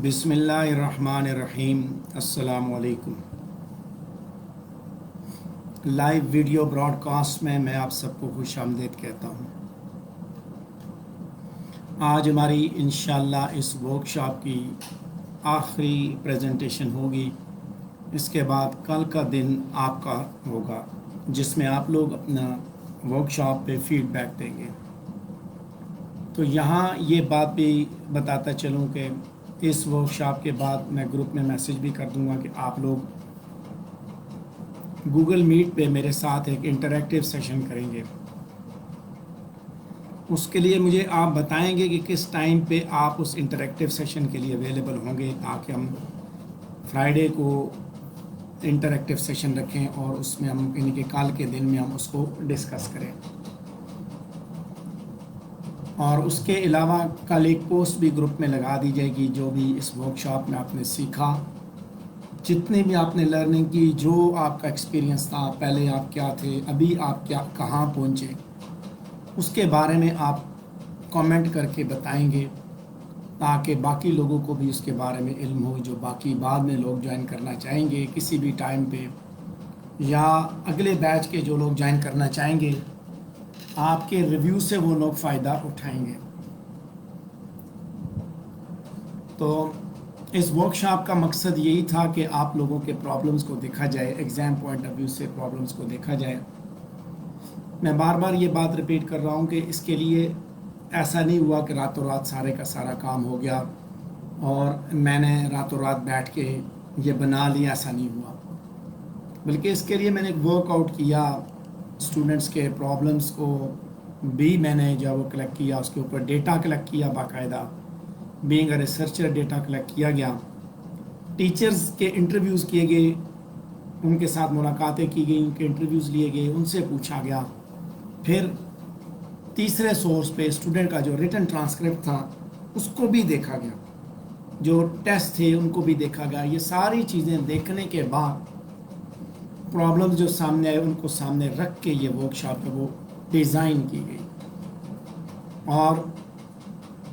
بسم اللہ الرحمن الرحیم۔ السلام علیکم۔ لائیو ویڈیو براڈ کاسٹ میں آپ سب کو خوش آمدید کہتا ہوں۔ آج ہماری انشاءاللہ اس ورک شاپ کی آخری پریزنٹیشن ہوگی۔ اس کے بعد کل کا دن آپ کا ہوگا جس میں آپ لوگ اپنا ورک شاپ پہ فیڈ بیک دیں گے۔ تو یہاں یہ بات بھی بتاتا چلوں کہ اس ورک شاپ کے بعد میں گروپ میں میسیج بھی کر دوں گا کہ آپ لوگ گوگل میٹ پہ میرے ساتھ ایک انٹریکٹیو سیشن کریں گے۔ اس کے لیے مجھے آپ بتائیں گے کہ کس ٹائم پہ آپ اس انٹریکٹیو سیشن کے لیے اویلیبل ہوں گے، تاکہ ہم فرائیڈے کو انٹریکٹیو سیشن رکھیں اور اس میں ہم یعنی کہ کل کے دن میں ہم اس کو ڈسکس کریں۔ اور اس کے علاوہ کل ایک پوسٹ بھی گروپ میں لگا دی جائے گی، جو بھی اس ورک شاپ میں آپ نے سیکھا، جتنے بھی آپ نے لرننگ کی، جو آپ کا ایکسپیرینس تھا، پہلے آپ کیا تھے، ابھی آپ کہاں پہنچے، اس کے بارے میں آپ کامنٹ کر کے بتائیں گے، تاکہ باقی لوگوں کو بھی اس کے بارے میں علم ہو، جو باقی بعد میں لوگ جوائن کرنا چاہیں گے کسی بھی ٹائم پہ، یا اگلے بیچ کے جو لوگ جوائن کرنا چاہیں گے، آپ کے ریویو سے وہ لوگ فائدہ اٹھائیں گے۔ تو اس ورک شاپ کا مقصد یہی تھا کہ آپ لوگوں کے پرابلمز کو دیکھا جائے، ایگزام پوائنٹ آف ویو سے پرابلمز کو دیکھا جائے۔ میں بار بار یہ بات ریپیٹ کر رہا ہوں کہ اس کے لیے ایسا نہیں ہوا کہ راتوں رات سارے کا سارا کام ہو گیا اور میں نے راتوں رات بیٹھ کے یہ بنا لیا، ایسا نہیں ہوا، بلکہ اس کے لیے میں نے ایک ورک آؤٹ کیا، اسٹوڈنٹس کے پرابلمس کو بھی میں نے جب وہ کلیکٹ کیا، اس کے اوپر ڈیٹا کلیکٹ کیا، باقاعدہ being a researcher data collect کیا گیا، ٹیچرز کے انٹرویوز کیے گئے، ان کے ساتھ ملاقاتیں کی گئی، ان کے انٹرویوز لیے گئے، ان سے پوچھا گیا، پھر تیسرے سورس پہ اسٹوڈنٹ کا جو ریٹن ٹرانسکرپٹ تھا اس کو بھی دیکھا گیا، جو ٹیسٹ تھے ان کو بھی دیکھا گیا۔ یہ ساری چیزیں دیکھنے کے بعد پرابلمز جو سامنے آئے ان کو سامنے رکھ کے یہ ورک شاپ ہے وہ ڈیزائن کی گئی، اور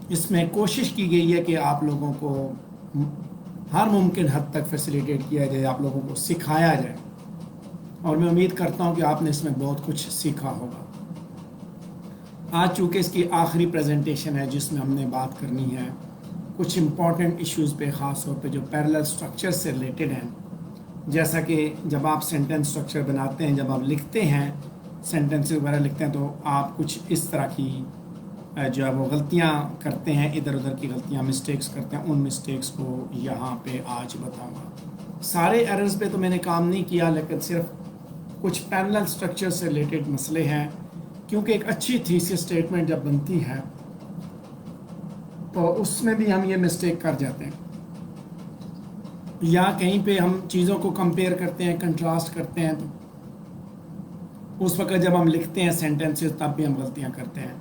اس میں کوشش کی گئی ہے کہ آپ لوگوں کو ہر ممکن حد تک فیسیلیٹیٹ کیا جائے، آپ لوگوں کو سکھایا جائے، اور میں امید کرتا ہوں کہ آپ نے اس میں بہت کچھ سیکھا ہوگا۔ آج چونکہ اس کی آخری پریزنٹیشن ہے جس میں ہم نے بات کرنی ہے کچھ امپورٹنٹ ایشوز پہ، خاص طور پہ جو پیرلل اسٹرکچر سے ریلیٹڈ ہیں، جیسا کہ جب آپ سینٹنس اسٹرکچر بناتے ہیں، جب آپ لکھتے ہیں سینٹنس وغیرہ لکھتے ہیں، تو آپ کچھ اس طرح کی جو ہے وہ غلطیاں کرتے ہیں، ادھر ادھر کی غلطیاں، مسٹیکس کرتے ہیں، ان مسٹیکس کو یہاں پہ آج بتاؤں گا۔ سارے ایررز پہ تو میں نے کام نہیں کیا، لیکن صرف کچھ پیرلل اسٹرکچر سے ریلیٹڈ مسئلے ہیں، کیونکہ ایک اچھی تھیسس اسٹیٹمنٹ جب بنتی ہے تو اس میں بھی ہم یہ مسٹیک کر جاتے ہیں، یا کہیں پہ ہم چیزوں کو کمپیئر کرتے ہیں، کنٹراسٹ کرتے ہیں، تو اس وقت جب ہم لکھتے ہیں سینٹنسز تب بھی ہم غلطیاں کرتے ہیں۔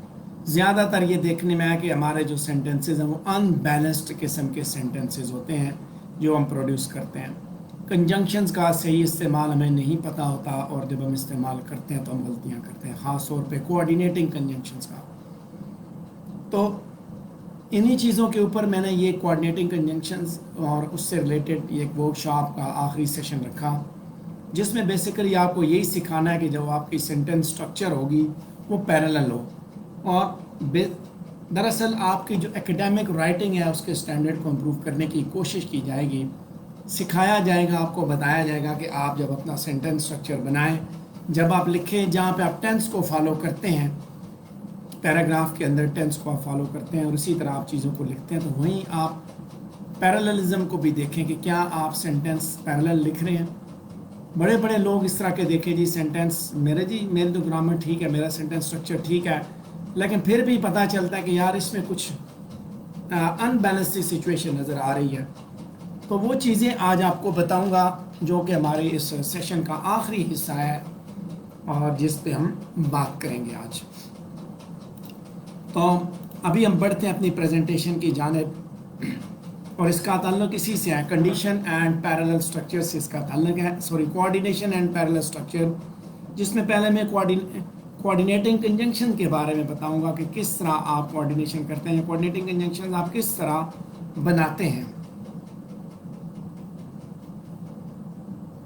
زیادہ تر یہ دیکھنے میں ہے کہ ہمارے جو سینٹنسز ہیں وہ ان بیلنسڈ قسم کے سینٹنسز ہوتے ہیں جو ہم پروڈیوس کرتے ہیں۔ کنجنکشنز کا صحیح استعمال ہمیں نہیں پتہ ہوتا، اور جب ہم استعمال کرتے ہیں تو ہم غلطیاں کرتے ہیں، خاص طور پہ کوآرڈینیٹنگ کنجنکشنز کا۔ تو انہی چیزوں کے اوپر میں نے یہ کوآرڈینیٹنگ کنجنکشنز اور اس سے ریلیٹڈ یہ ایک ورک شاپ کا آخری سیشن رکھا، جس میں بیسیکلی آپ کو یہی سکھانا ہے کہ جب آپ کی سینٹنس اسٹرکچر ہوگی وہ پیرلل ہو، اور دراصل آپ کی جو ایکیڈیمک رائٹنگ ہے اس کے اسٹینڈرڈ کو امپروو کرنے کی کوشش کی جائے گی، سکھایا جائے گا، آپ کو بتایا جائے گا کہ آپ جب اپنا سینٹنس اسٹرکچر بنائیں، جب آپ لکھیں جہاں پہ آپ ٹینس کو فالو کرتے ہیں، پیراگراف کے اندر ٹینس کو آپ فالو کرتے ہیں اور اسی طرح آپ چیزوں کو لکھتے ہیں، تو وہیں آپ پیراللزم کو بھی دیکھیں کہ کیا آپ سینٹنس پیرالل لکھ رہے ہیں۔ بڑے بڑے لوگ اس طرح کے دیکھیں جی سینٹنس میری تو گرامر ٹھیک ہے، میرا سینٹنس اسٹرکچر ٹھیک ہے، لیکن پھر بھی پتہ چلتا ہے کہ یار اس میں کچھ ان بیلنس سچویشن نظر آ رہی ہے۔ تو وہ چیزیں آج آپ کو بتاؤں گا جو کہ ہمارے اس سیشن کا آخری حصہ ہے اور جس پہ ہم بات کریں گے آج۔ تو ابھی ہم بڑھتے ہیں اپنی پریزنٹیشن کی جانب، اور اس کا تعلق اسی سے ہے، کنڈیشن اینڈ پیرلل اسٹرکچر سے اس کا تعلق ہے، کوآرڈینیشن اینڈ پیرلل اسٹرکچر، جس میں پہلے میں کوآرڈینیٹنگ کنجنکشن کے بارے میں بتاؤں گا کہ کس طرح آپ کوآرڈینیشن کرتے ہیں، کوآرڈینیٹنگ کنجنکشن آپ کس طرح بناتے ہیں۔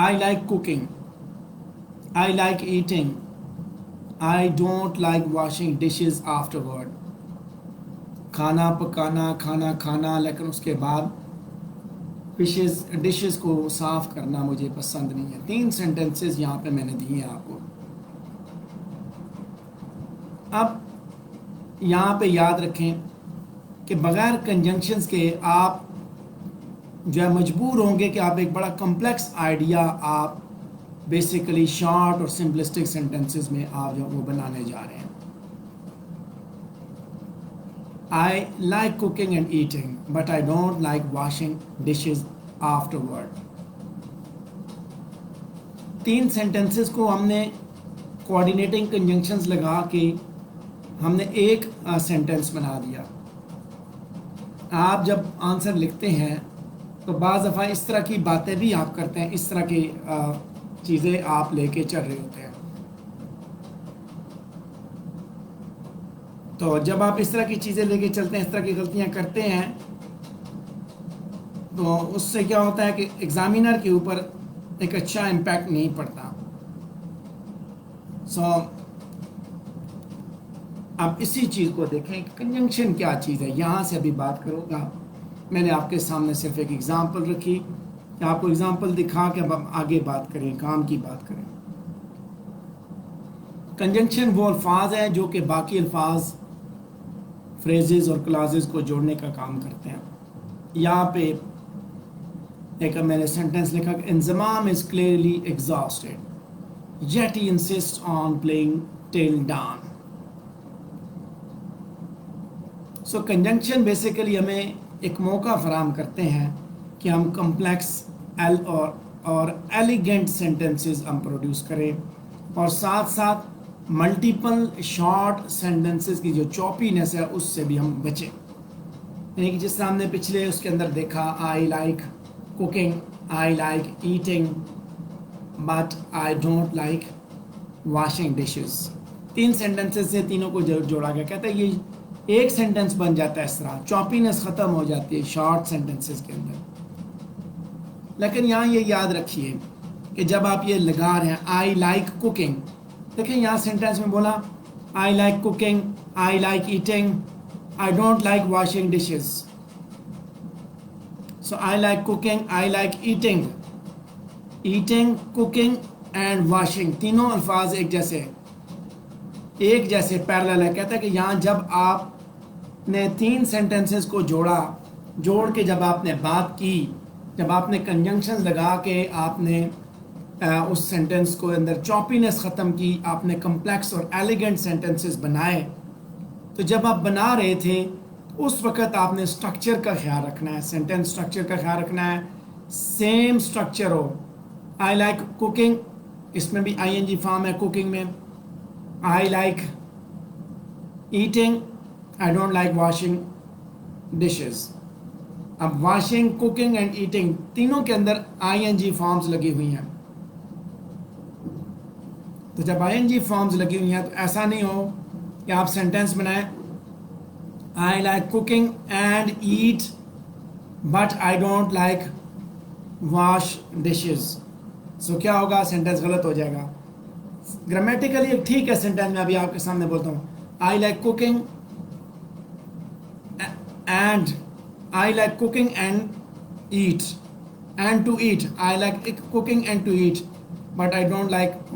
I like cooking, I like eating, I don't like washing dishes afterward. کھانا پکانا، کھانا کھانا، لیکن اس کے بعد ڈشز کو صاف کرنا مجھے پسند نہیں ہے. 3 سینٹنسز یہاں پہ میں نے دیے ہیں آپ کو. اب یہاں پہ یاد رکھیں کہ بغیر کنجنکشنز کے آپ جو ہے مجبور ہوں گے کہ آپ ایک بڑا کمپلیکس آئیڈیا آپ بیسیکلی شارٹ اور سمپلسٹک سینٹنسز میں آپ جو وہ بنانے جا رہے ہیں. I like cooking and eating, but I don't like washing dishes afterward. 3 sentences کو ہم نے کوآرڈینیٹنگ کنجنکشنز لگا کے ہم نے ایک سینٹنس بنا دیا. آپ جب آنسر لکھتے ہیں تو بعض دفعہ اس طرح کی باتیں بھی آپ کرتے ہیں، اس طرح کی چیزیں آپ لے کے چل رہے ہوتے ہیں. تو جب آپ اس طرح کی چیزیں لے کے چلتے ہیں، اس طرح کی غلطیاں کرتے ہیں، تو اس سے کیا ہوتا ہے کہ ایگزامینر کے اوپر ایک اچھا امپیکٹ نہیں پڑتا. سو اب اسی چیز کو دیکھیں کہ کنجنکشن کیا چیز ہے. یہاں سے ابھی بات کروں گا. میں نے آپ کے سامنے صرف ایک ایگزامپل رکھی کہ آپ کو ایگزامپل دکھا کے اب ہم آگے بات کریں، کام کی بات کریں. کنجنکشن وہ الفاظ ہیں جو کہ باقی الفاظ، فریزز اور کلازز کو جوڑنے کا کام کرتے ہیں. یہاں پہ ایک میں نے سینٹنس لکھا کہ Inzamam is clearly exhausted yet he insist on playing till dawn. So conjunction basically ہمیں ایک موقع فراہم کرتے ہیں کہ ہم کمپلیکس اور ایلیگنٹ سینٹنسز ہم پروڈیوس کریں، اور ساتھ ساتھ ملٹیپل شارٹ سینٹنسز کی جو چوپینس ہے اس سے بھی ہم بچیں. یعنی کہ جس طرح ہم نے پچھلے اس کے اندر دیکھا، آئی like cooking, I like eating, but I don't like washing dishes. 3 sentences سے تینوں کو جوڑا گیا. کہتا ہے یہ ایک سینٹنس بن جاتا ہے، اس طرح چوپینس ختم ہو جاتی ہے شارٹ سینٹنسز کے اندر. لیکن یہاں یہ یاد رکھیے کہ جب آپ یہ لگا رہے ہیں آئی لائک کوکنگ، دیکھیں یہاں سینٹنس میں بولا آئی like cooking, I like eating, I don't like washing dishes. So I like cooking, I like eating, eating, cooking and washing, تینوں الفاظ ایک جیسے پیرلل ہے. کہتا ہے کہ یہاں جب آپ نے 3 سینٹنسز کو جوڑ کے جب آپ نے بات کی، جب آپ نے کنجنکشنز لگا کے آپ نے اس سینٹنس کو اندر چوپینس ختم کی، آپ نے کمپلیکس اور ایلیگنٹ سینٹنسز بنائے. تو جب آپ بنا رہے تھے اس وقت آپ نے سٹرکچر کا خیال رکھنا ہے، سینٹنس سٹرکچر کا خیال رکھنا ہے. سیم سٹرکچر ہو. آئی لائک کوکنگ، اس میں بھی آئی این جی فارم ہے کوکنگ میں. I like eating, I don't like washing dishes. اب واشنگ، کوکنگ اینڈ ایٹنگ تینوں کے اندر آئی این جی فارمز لگی ہوئی ہیں. تو جب آئی این جی فارمز لگی ہوئی ہیں تو ایسا نہیں ہو کہ آپ سینٹنس بنائیں I like cooking and eat but I don't like wash dishes. So کیا ہوگا؟ سینٹنس غلط ہو جائے گا. گرامیٹیکلی ٹھیک ہے سینٹنس، میں ابھی آپ کے سامنے بولتا ہوں I like cooking and I like cooking and eat and to eat, I like cooking and to eat but I don't like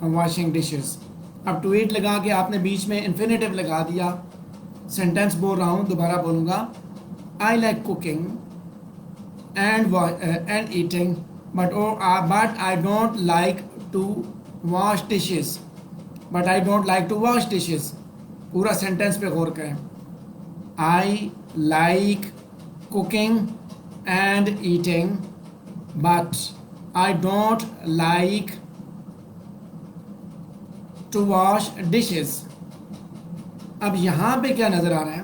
washing dishes. اب ٹو ایٹ لگا کے آپ نے بیچ میں انفینیٹیو لگا دیا. سینٹنس بول رہا ہوں، دوبارہ بولوں گا I like cooking and eating but I don't like to wash dishes, but I don't like to wash dishes. پورا سینٹنس پہ غور کریں. I like cooking and eating but I don't like to wash dishes. اب یہاں پہ کیا نظر آ رہا ہے؟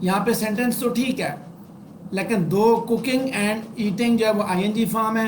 یہاں پہ سینٹنس تو ٹھیک ہے، لیکن 2 کوکنگ اینڈ ایٹنگ جو ہے وہ آئی این جی فارم ہے،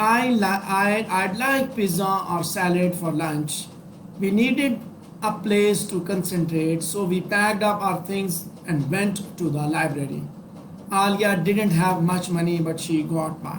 I'd like pizza or salad for lunch. We needed a place to concentrate, so we packed up our things and went to the library. Alia didn't have much money, but she got by.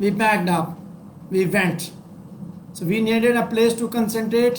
we packed up, we went, so we needed a place to concentrate,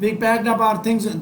we packed up our things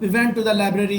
we went to the library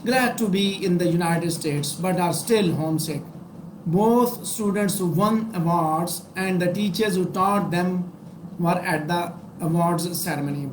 glad to be in the United States but are still homesick. Both students who won awards and the teachers who taught them were at the awards ceremony.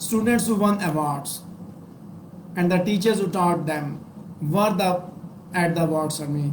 Students who won awards and the teachers who taught them were at the awards ceremony.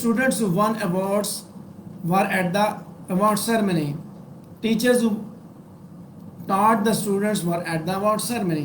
students who won awards were at the awards ceremony. Teachers who taught the students were at the award ceremony.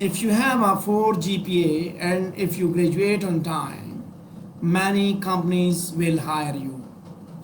if you have a 4 GPA and if you graduate on time, many companies will hire you.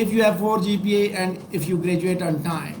If you have 4 GPA and if you graduate on time,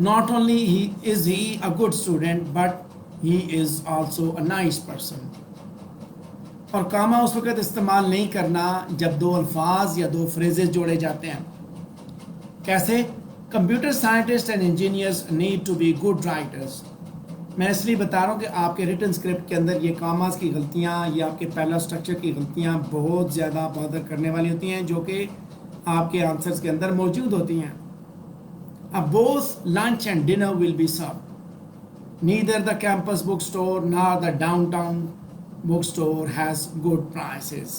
Not only is he a good student, but he is also a nice person. اور کاما اس وقت استعمال نہیں کرنا جب دو الفاظ یا دو phrases جوڑے جاتے ہیں. کیسے؟ Computer scientist and engineers need to be good writers. میں اس لیے بتا رہا ہوں کہ آپ کے ریٹن اسکرپٹ کے اندر یہ کاماز کی غلطیاں یا آپ کے پہلا اسٹرکچر کی غلطیاں بہت زیادہ بادر کرنے والی ہوتی ہیں جو کہ آپ کے آنسرز کے اندر موجود ہوتی ہیں. اب both lunch and dinner will be served. Neither the campus bookstore nor the downtown bookstore has good prices.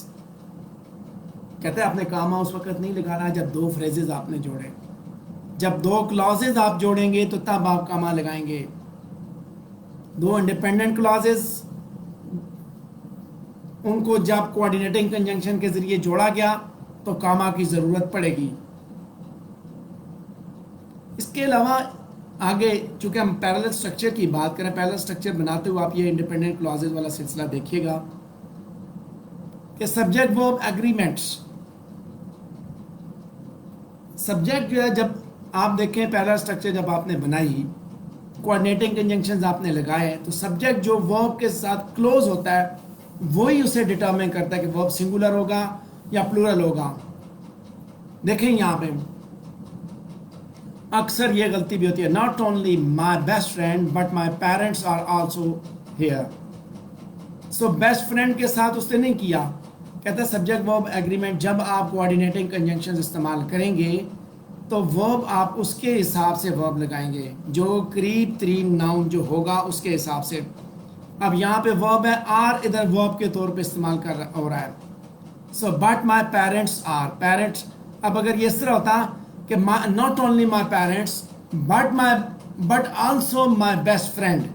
کہتے ہیں آپ نے کاما اس وقت نہیں لگانا جب دو فریزز آپ نے جوڑے. جب دو کلازز آپ جوڑیں گے تو تب آپ کاما لگائیں گے. دو انڈیپینڈنٹ کلازز ان کو جب کوآرڈینیٹنگ کنجنکشن کے ذریعے جوڑا گیا تو کاما کی ضرورت پڑے گی. اس کے علاوہ آگے چونکہ ہم پیرلل اسٹرکچر کی بات کریں، پیرلل اسٹرکچر بناتے ہوئے آپ یہ انڈیپینڈنٹ کلازز والا سلسلہ دیکھیے گا کہ سبجیکٹ ورب ایگریمنٹس. سبجیکٹ جو ہے جب آپ دیکھیں پیرلل اسٹرکچر جب آپ نے بنائی، کوآرڈینیٹنگ کنجنکشنز آپ نے لگائے تو سبجیکٹ جو ورب کے ساتھ کلوز ہوتا ہے وہی اسے ڈٹرمن کرتا ہے کہ ورب سنگولر ہوگا یا پلورل ہوگا. دیکھیں یہاں پہ اکثر یہ غلطی بھی ہوتی ہے، not only my best friend but my parents are also here. So best friend کے ساتھ اس نے نہیں کیا. کہتا ہے سبجیکٹ ورب ایگریمنٹ جب آپ کوآرڈینیٹنگ کنجنکشنز استعمال کریں گے تو ورب آپ اس کے حساب سے ورب لگائیں گے جو قریب ترین ناؤن جو ہوگا اس کے حساب سے. اب یہاں پہ ورب ہے آر، ادھر ورب کے طور پہ استعمال ہو رہا ہے. So but my parents are, parents. اب اگر یہ اس طرح ہوتا کہ not only my parents but also my best friend,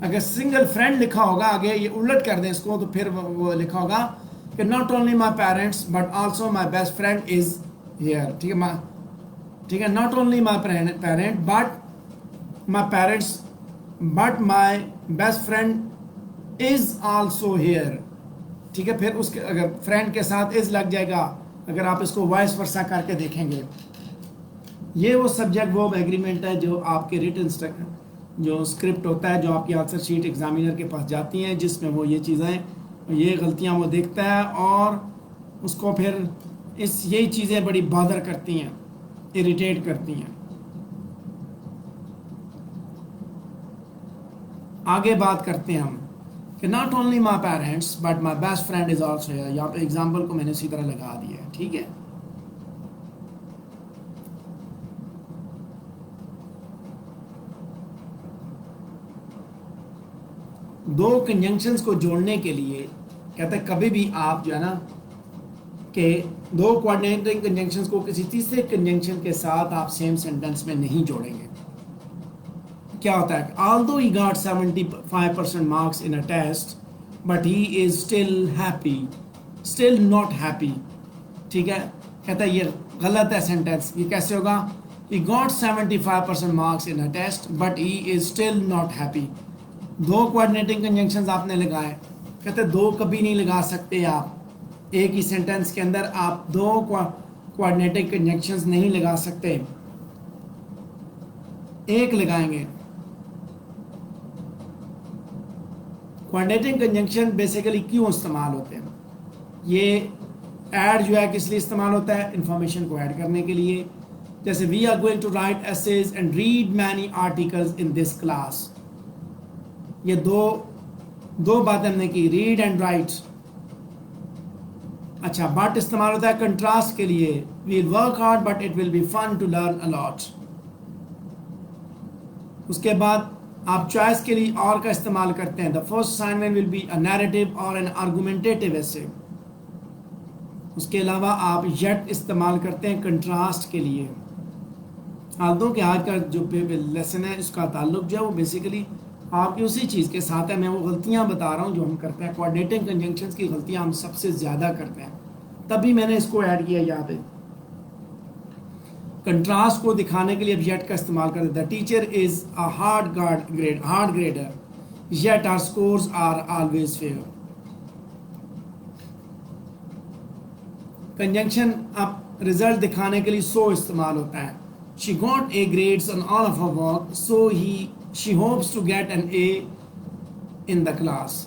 اگر سنگل فرینڈ لکھا ہوگا آگے یہ الٹ کر دیں اس کو تو پھر وہ لکھا ہوگا کہ not only my parents but also my best friend is here. ٹھیک ہے، not only my parent but my parents but my best friend is also hair. ٹھیک ہے، پھر اس کے اگر فرینڈ کے ساتھ از لگ جائے گا اگر آپ اس کو وائس ورسا کر کے دیکھیں گے. یہ وہ سبجیکٹ ورب ایگریمنٹ ہے جو آپ کے ریٹن جو اسکرپٹ ہوتا ہے جو آپ کی آنسر شیٹ ایگزامینر کے پاس جاتی ہیں جس میں وہ یہ چیزیں یہ غلطیاں وہ دیکھتا ہے اور اس کو پھر یہی چیزیں بڑی بادر کرتی ہیں، اریٹیٹ کرتی ہیں. آگے بات کرتے ہیں ہم کہ not only my parents but my best friend is also hair. یہاں پہ ایگزامپل کو میں نے اسی طرح لگا دیا ہے. ٹھیک ہے، دو کنجنکشنز کو جوڑنے کے لیے کہتے ہیں کبھی بھی آپ جو ہے نا کہ دو کوآرڈینیٹنگ کنجنکشنز کو کسی تیسرے کنجنکشن کے ساتھ آپ سیم سینٹنس میں نہیں جوڑیں گے. کیا ہوتا ہے although he got 75% marks in a test but he is still happy, still not happy. ٹھیک ہے، کہتا ہے یہ غلط ہے سینٹینس. یہ کیسے ہوگا؟ he got 75% marks in a test but he is still not happy. دو کوآرڈینیٹنگ کنجنکشنز آپ نے لگائے. کہتے ہیں دو کبھی نہیں لگا سکتے آپ ایک ہی سینٹینس کے اندر، آپ دو کوآرڈینیٹنگ کنجنکشنز نہیں لگا سکتے، ایک لگائیں گے. کوآرڈینیٹنگ کنجنکشن بیسیکلی کیوں استعمال ہوتے ہیں؟ یہ ایڈ جو ہے کس لیے استعمال ہوتا ہے؟ انفارمیشن کو ایڈ کرنے کے لیے. جیسے we are going to write essays and read many articles in this class. یہ دو باتیں ہم نے کی، ریڈ اینڈ رائٹ. اچھا، بٹ استعمال ہوتا ہے کنٹراسٹ کے لیے، we'll work hard but it will be fun to learn a lot. اس کے بعد آپ چوائس کے لیے اور کا استعمال کرتے ہیں. The first assignment will be a narrative or an argumentative essay. اس کے علاوہ آپ یٹ استعمال کرتے ہیں کنٹراسٹ کے لیے. although کہ آج کا جو لیسن ہے اس کا تعلق جو ہے وہ بیسیکلی آپ کی اسی چیز کے ساتھ ہے. میں وہ غلطیاں بتا رہا ہوں جو ہم کرتے ہیں، کوآرڈینیٹنگ کنجنکشنز کی غلطیاں ہم سب سے زیادہ کرتے ہیں، تبھی میں نے اس کو ایڈ کیا یہاں پہ. کنٹراسٹ کو دکھانے کے لیے اب یٹ کا استعمال کرتے ہیں. The teacher is a hard grader yet our scores are always fair. Conjunction اب رزلٹ دکھانے کے لیے سو استعمال ہوتا ہے. She got A grades on all of her work so she hopes to get an A in the class.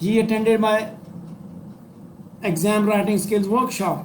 he attended my exam writing skills workshop.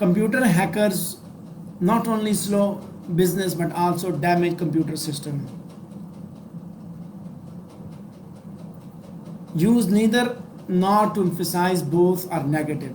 Computer hackers not only slow business but also damage computer system. Use neither nor to emphasize both are negative.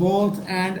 both and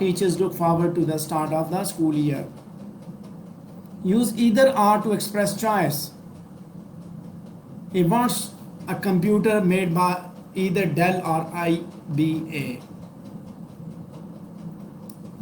teachers look forward to the start of the school year. Use either or to express choice. He wants a computer made by either Dell or IBA.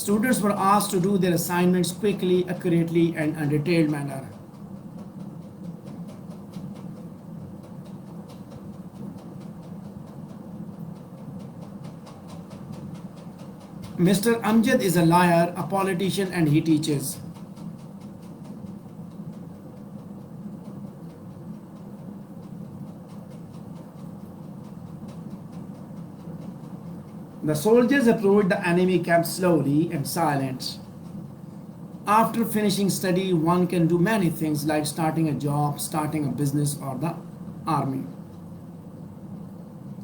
Students were asked to do their assignments quickly, accurately, and in a detailed manner. Mr. Amjad is a lawyer, a politician, and he teaches. The soldiers approached the enemy camp slowly and silent. After finishing study, one can do many things like starting a job, starting a business, or the army.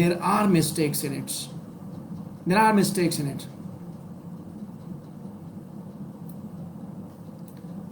there are mistakes in it. There are mistakes in it.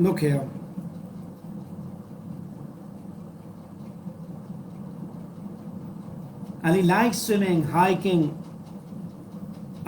Look here. Ali likes swimming, hiking.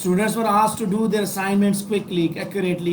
Students were asked to do their assignments quickly, accurately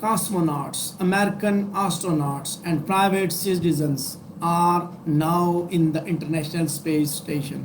cosmonauts, American astronauts and private citizens are now in the International Space Station.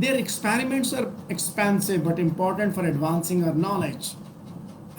their experiments are expensive but important for advancing our knowledge.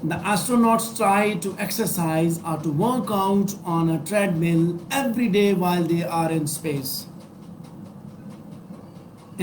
The astronauts try to exercise or to work out on a treadmill every day while they are in space.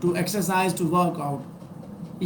to exercise, to work out.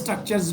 structures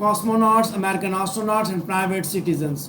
cosmonauts, American astronauts and private citizens.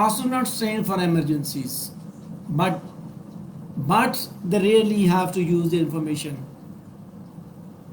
Astronauts train for emergencies, but they rarely have to use the information.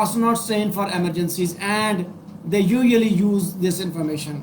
astronauts train for emergencies and they usually use this information.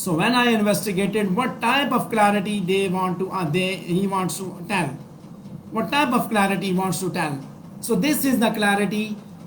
So when I investigated what type of clarity he wants to tell, what type of clarity he wants to tell. So this is the clarity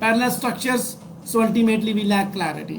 parallel structures, so ultimately we lack clarity.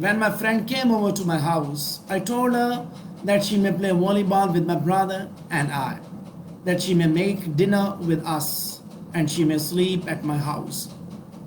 When my friend came over to my house, I told her that she may play volleyball with my brother and I, that she may make dinner with us and she may sleep at my house.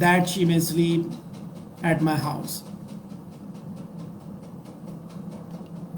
that she may sleep at my house।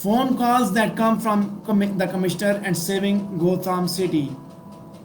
phone calls that come from the commissioner and saving Gotham City।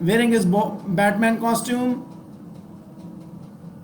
wearing is Batman costume,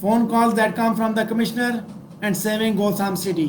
phone calls that come from the commissioner and saving Gotham City।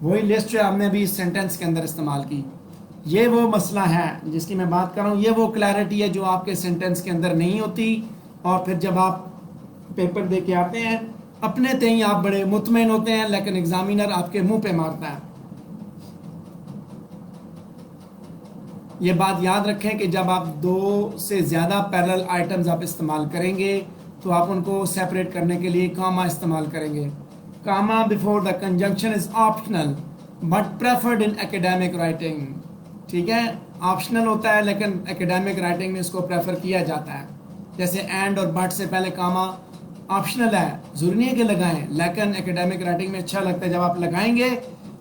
وہی list جو ہم نے ابھی اس sentence کے اندر استعمال کی. یہ وہ مسئلہ ہے جس کی میں بات کر رہا ہوں. یہ وہ کلیئرٹی ہے جو آپ کے سینٹنس کے اندر نہیں ہوتی، اور پھر جب آپ پیپر دے کے آتے ہیں اپنے تئیں آپ بڑے مطمئن ہوتے ہیں، لیکن ایگزامینر آپ کے منہ پہ مارتا ہے. یہ بات یاد رکھیں کہ جب آپ 2 سے زیادہ پیرل آئٹمز آپ استعمال کریں گے تو آپ ان کو سیپریٹ کرنے کے لیے کاما استعمال کریں گے. Comma before the conjunction is optional but preferred in academic writing. ٹھیک ہے، آپشنل ہوتا ہے لیکن ایکیڈیمک رائٹنگ میں اس کو پریفر کیا جاتا ہے. جیسے اینڈ اور بٹ سے پہلے کاما آپشنل ہے، ضروری نہیں ہے کہ لگائیں، لیکن ایکیڈیمک رائٹنگ میں اچھا لگتا ہے جب آپ لگائیں گے.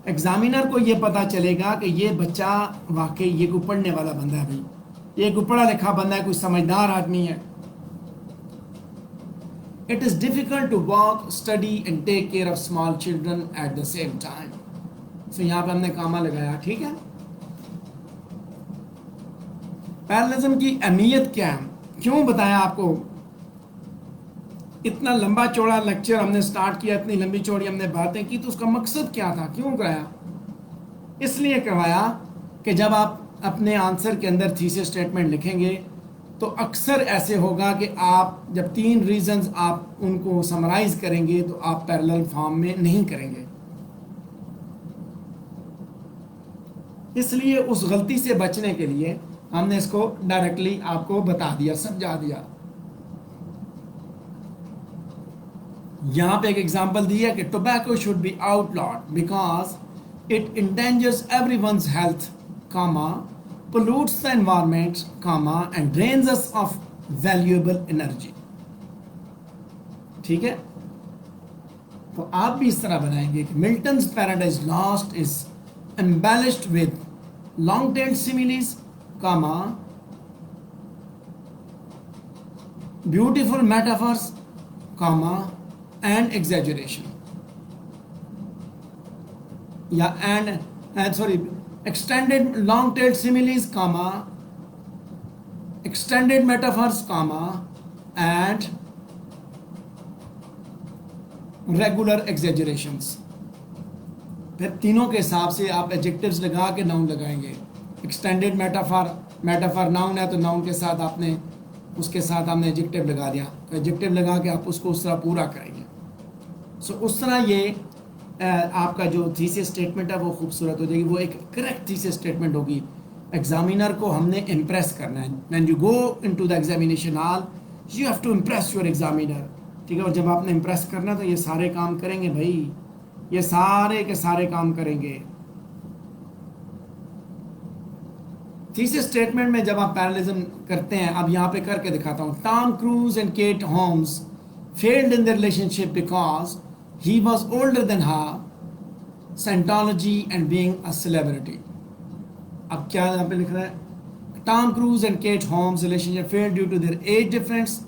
ایگزامینر کو یہ پتا چلے گا کہ یہ بچہ واقعی یہ کوئی پڑھنے والا بندہ ہے، بھائی یہ کوئی پڑھا لکھا بندہ ہے، کوئی سمجھدار آدمی ہے. It is difficult to work, study and take care of small children at the same time. So یہاں پہ ہم نے کاما لگایا. ٹھیک ہے، پیرلزم کی اہمیت کیا ہے، کیوں بتایا آپ کو. اتنا لمبا چوڑا لیکچر ہم نے سٹارٹ کیا، اتنی لمبی چوڑی ہم نے باتیں کی، تو اس کا مقصد کیا تھا، کیوں کرایا. اس لیے کروایا کہ جب آپ اپنے آنسر کے اندر تھیسس اسٹیٹمنٹ لکھیں گے تو اکثر ایسے ہوگا کہ آپ جب 3 ریزنز آپ ان کو سمرائز کریں گے تو آپ پیرلل فارم میں نہیں کریں گے. اس لیے اس غلطی سے بچنے کے لیے ہم نے اس کو ڈائریکٹلی آپ کو بتا دیا، سمجھا دیا. یہاں پہ ایک ایگزامپل دی ہے کہ tobacco should be outlawed because it endangers everyone's health comma pollutes the environment, comma, and drains us of valuable energy. ٹھیک ہے، تو آپ بھی اس طرح بنائیں گے کہ Milton's Paradise Lost is embellished with long-tailed similes, comma, beautiful metaphors, comma, and exaggeration. Yeah, and sorry, extended long-tailed similes, comma, extended metaphors, comma, and regular exaggerations. پھر تینوں کے حساب سے آپ ایڈجیکٹیوز لگا کے ناؤن لگائیں گے. ایکسٹینڈیڈ میٹافر ناؤن ہے تو ناؤن کے ساتھ آپ نے اس کے ساتھ ہم نے ایڈجیکٹیو لگا دیا، تو ایڈجیکٹیو لگا کے آپ اس کو اس طرح پورا کریں گے. سو اس طرح یہ آپ کا جو تھیسس اسٹیٹمنٹ ہے وہ خوبصورت ہو جائے گی، وہ ایک کریکٹ تھیسس اسٹیٹمنٹ ہوگی. ایگزامینر کو ہم نے امپریس کرنا ہے. When you go into the examination hall you have to impress your examiner. ٹھیک ہے، اور جب آپ نے امپریس کرنا تو یہ سارے کام کریں گے بھائی، یہ سارے کے سارے کام کریں گے. تھیسس اسٹیٹمنٹ میں جب آپ پیرلزم کرتے ہیں، اب یہاں پہ کر کے دکھاتا ہوں. Tom Cruise and Kate Holmes failed in their relationship because he was older than her, Scientology and being a celebrity. اب کیا یہاں پہ لکھ رہا ہے، Tom Cruise and Kate Holmes relationship failed due to their age difference,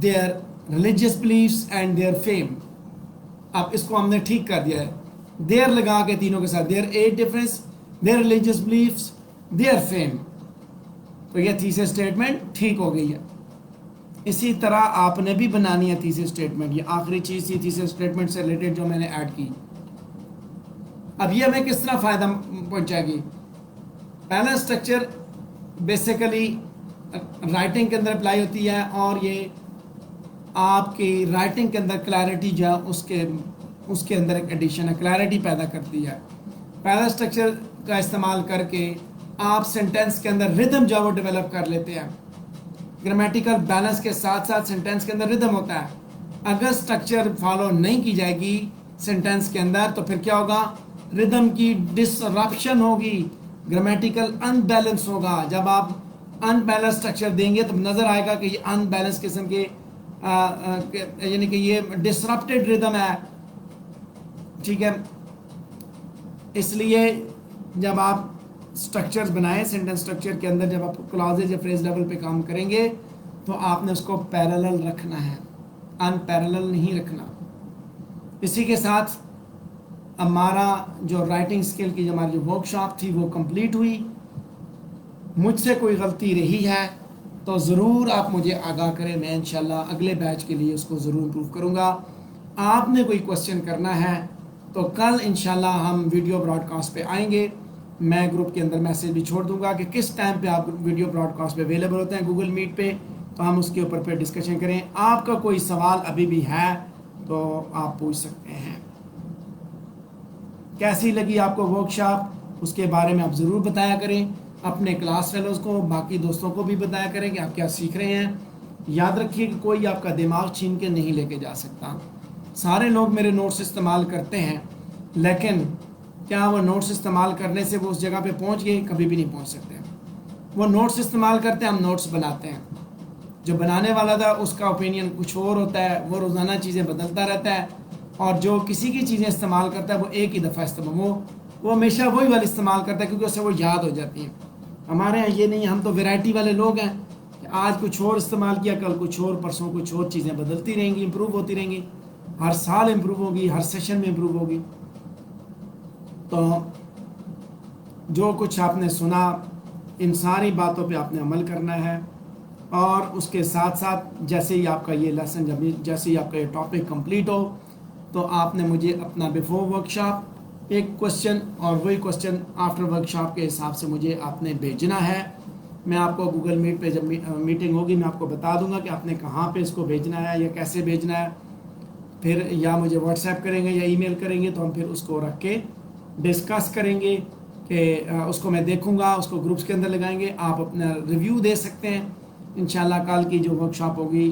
their religious beliefs and their fame. اب اس کو ہم نے ٹھیک کر دیا ہے، their لگا کے تینوں کے ساتھ، their age difference, their religious beliefs, their fame. تو یہ تھیسس اسٹیٹمنٹ ٹھیک ہو گئی ہے. اسی طرح آپ نے بھی بنانی ہے تھیسس اسٹیٹمنٹ. یہ آخری چیز تھی تھیسس اسٹیٹمنٹ سے ریلیٹڈ جو میں نے ایڈ کی. اب یہ ہمیں کس طرح فائدہ پہنچائے گی. پہلا اسٹرکچر بیسیکلی رائٹنگ کے اندر اپلائی ہوتی ہے، اور یہ آپ کی رائٹنگ کے اندر کلیئرٹی جو ہے اس کے اندر ایک ایڈیشن ہے، کلیئرٹی پیدا کرتی ہے. پہلا اسٹرکچر کا استعمال کر کے آپ سینٹینس کے اندر ردم جو ہے وہ ڈیولپ کر لیتے ہیں. گرامیٹیکل بیلنس کے ساتھ ساتھ سینٹینس کے اندر ردم ہوتا ہے. اگر اسٹرکچر فالو نہیں کی جائے گی سینٹینس کے اندر تو پھر کیا ہوگا، ردم کی ڈسرپشن ہوگی، گرامیٹیکل ان بیلنس ہوگا. جب آپ ان بیلنس اسٹرکچر دیں گے تو نظر آئے گا کہ یہ ان بیلنس قسم کے یعنی کہ یہ ڈسرپٹیڈ ردم ہے. ٹھیک ہے، اس لیے جب آپ اسٹرکچرز بنائیں سینٹینس اسٹرکچر کے اندر، جب آپ کلازز یا فریز لیول پہ کام کریں گے تو آپ نے اس کو پیرالل رکھنا ہے، ان پیرالل نہیں رکھنا. اسی کے ساتھ ہمارا جو رائٹنگ اسکل کی ہماری جو ورک شاپ تھی وہ کمپلیٹ ہوئی. مجھ سے کوئی غلطی رہی ہے تو ضرور آپ مجھے آگاہ کریں، میں انشاءاللہ اگلے بیچ کے لیے اس کو ضرور امپروو کروں گا. آپ نے کوئی کوشچن کرنا ہے تو کل انشاءاللہ ہم ویڈیو براڈ کاسٹ پہ آئیں گے. میں گروپ کے اندر میسیج بھی چھوڑ دوں گا کہ کس ٹائم پہ آپ ویڈیو براڈ کاسٹ پہ اویلیبل ہوتے ہیں گوگل میٹ پہ, تو ہم اس کے اوپر پہ ڈسکشن کریں. آپ کا کوئی سوال ابھی بھی ہے تو آپ پوچھ سکتے ہیں. کیسی لگی آپ کو ورک شاپ, اس کے بارے میں آپ ضرور بتایا کریں. اپنے کلاس فیلوز کو, باقی دوستوں کو بھی بتایا کریں کہ آپ کیا سیکھ رہے ہیں. یاد رکھیے کہ کوئی آپ کا دماغ چھین کے نہیں لے کے جا سکتا. سارے لوگ میرے نوٹس استعمال کرتے ہیں, لیکن کیا وہ نوٹس استعمال کرنے سے وہ اس جگہ پہ پہنچ گئے؟ کبھی بھی نہیں پہنچ سکتے. وہ نوٹس استعمال کرتے ہیں, ہم نوٹس بناتے ہیں. جو بنانے والا تھا اس کا اوپینین کچھ اور ہوتا ہے, وہ روزانہ چیزیں بدلتا رہتا ہے. اور جو کسی کی چیزیں استعمال کرتا ہے وہ ایک ہی دفعہ استعمال, وہ ہمیشہ وہی والی استعمال کرتا ہے کیونکہ اسے وہ یاد ہو جاتی ہیں. ہمارے یہاں یہ نہیں ہے, ہم تو ویرائٹی والے لوگ ہیں کہ آج کچھ اور استعمال کیا, کل کچھ اور, پرسوں کچھ اور. چیزیں بدلتی رہیں گی, امپروو ہوتی رہیں گی. ہر سال امپروو ہوگی, ہر سیشن میں امپروو ہوگی. تو جو کچھ آپ نے سنا ان ساری باتوں پہ آپ نے عمل کرنا ہے. اور اس کے ساتھ ساتھ جیسے ہی آپ کا یہ لیسن, جیسے ہی آپ کا یہ ٹاپک کمپلیٹ ہو, تو آپ نے مجھے اپنا بیفور ورک شاپ ایک کوشچن اور وہی کوشچن آفٹر ورک شاپ کے حساب سے مجھے آپ نے بھیجنا ہے. میں آپ کو گوگل میٹ پہ جب میٹنگ ہوگی میں آپ کو بتا دوں گا کہ آپ نے کہاں پہ اس کو بھیجنا ہے یا کیسے بھیجنا ہے. پھر یا مجھے واٹس ایپ کریں گے یا ای میل کریں گے, تو ہم پھر اس کو رکھ کے ڈسکس کریں گے کہ اس کو میں دیکھوں گا, اس کو گروپس کے اندر لگائیں گے. آپ اپنا ریویو دے سکتے ہیں. انشاءاللہ کل کی جو ورک شاپ ہوگی,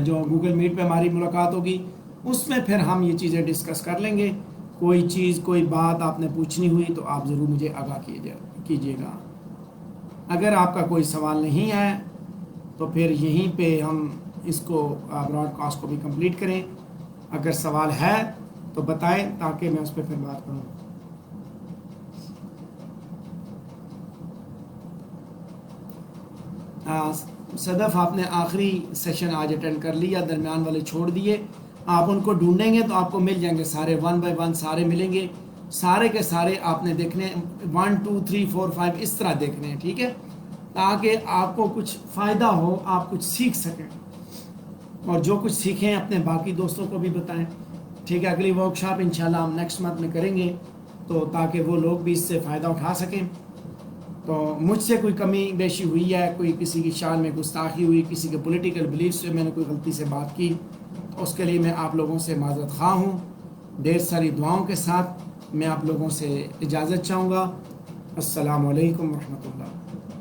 جو گوگل میٹ پہ ہماری ملاقات ہوگی, اس میں پھر ہم یہ چیزیں ڈسکس کر لیں گے. کوئی چیز, کوئی بات آپ نے پوچھنی ہوئی تو آپ ضرور مجھے آگاہ کیجیے گا. اگر آپ کا کوئی سوال نہیں ہے تو پھر یہیں پہ ہم اس کو براڈ کاسٹ کو بھی کمپلیٹ کریں. اگر سوال ہے تو بتائیں تاکہ میں اس پہ پھر بات کروں. صدف, آپ نے آخری سیشن آج اٹینڈ کر لیا, درمیان والے چھوڑ دیے. آپ ان کو ڈھونڈیں گے تو آپ کو مل جائیں گے سارے, 1 بائی 1 سارے ملیں گے. سارے کے سارے آپ نے دیکھنے, 1 2 3 4 5 اس طرح دیکھنے ہیں, ٹھیک ہے, تاکہ آپ کو کچھ فائدہ ہو, آپ کچھ سیکھ سکیں. اور جو کچھ سیکھیں اپنے باقی دوستوں کو بھی بتائیں. ٹھیک ہے, اگلی ورک شاپ انشاءاللہ ہم نیکسٹ منتھ میں کریں گے, تو تاکہ وہ لوگ بھی اس سے فائدہ اٹھا سکیں. تو مجھ سے کوئی کمی بیشی ہوئی ہے, کوئی کسی کی شان میں گستاخی ہوئی, کسی کے پولیٹیکل بلیف سے میں نے کوئی غلطی سے بات کی, تو اس کے لیے میں آپ لوگوں سے معذرت خواہ ہوں. ڈھیر ساری دعاؤں کے ساتھ میں آپ لوگوں سے اجازت چاہوں گا. السلام علیکم ورحمۃ اللہ.